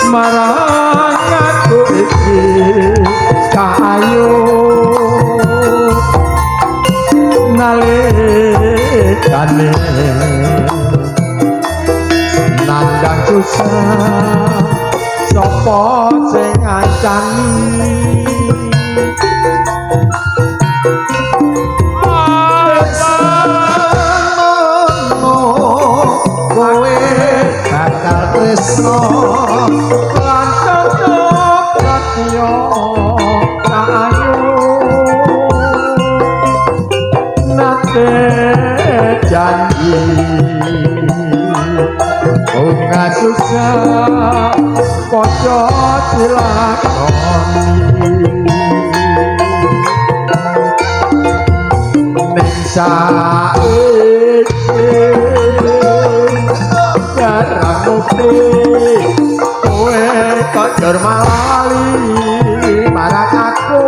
marang aku iki kayu nalikane nandang susah sapa sing ngancani kowe bakal tresno lan cocok katyo ayu nate janji ora susah padha dilakoni ning saiki jarang mukti kowe kok dermali marang aku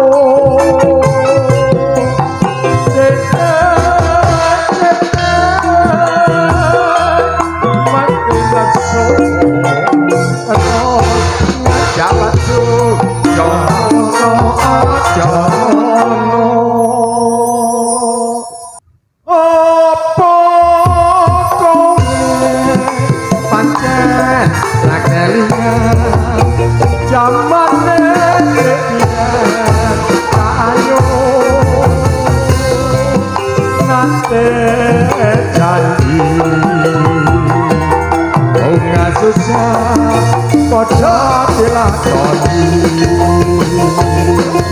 padha dilakoni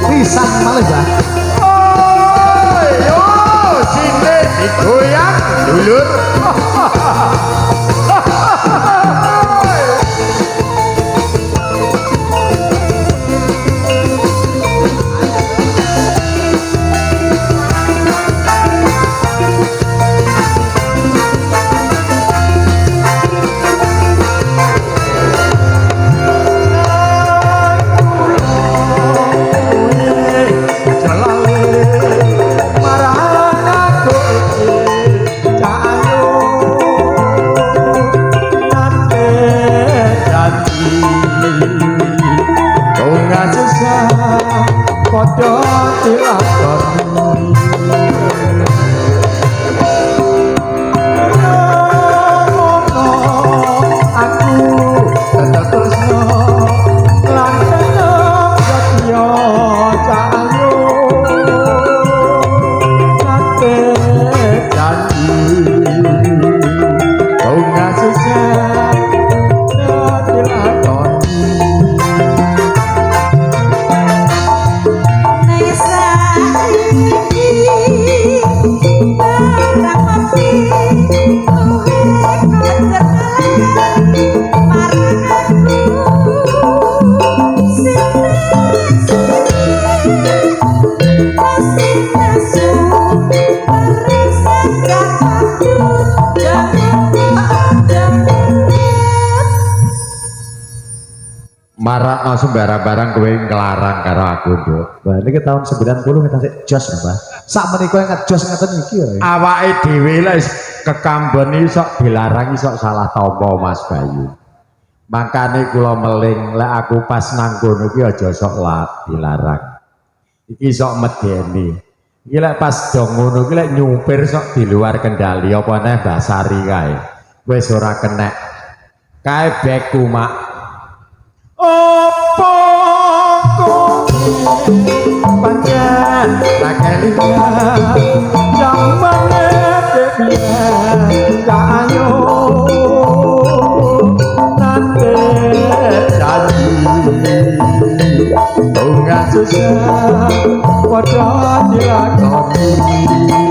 pisan malih Mbah. Oh yo sine digoyang dulur. marakno sembarang barang kowe nglarang karo aku, Nduk. Wah, niki tahun 90 kita sik jos, Mbah. Sak menika ngejos ngeten iki ya. Awake dhewe lek kekambon iso dilarang iso salah tampa Mas Bayu. Makane kula meling lek aku pas nang kono iki aja sok dilarang. Iki sok medeni. Iki lek pas do ngono iki lek nyupir sok di luar kendali apa neh basari kae. Wis ora kenek. Kae beku mak. Opo kok pancen rakelingan jamane debian kayo nate janji tungan susah padha dilakoni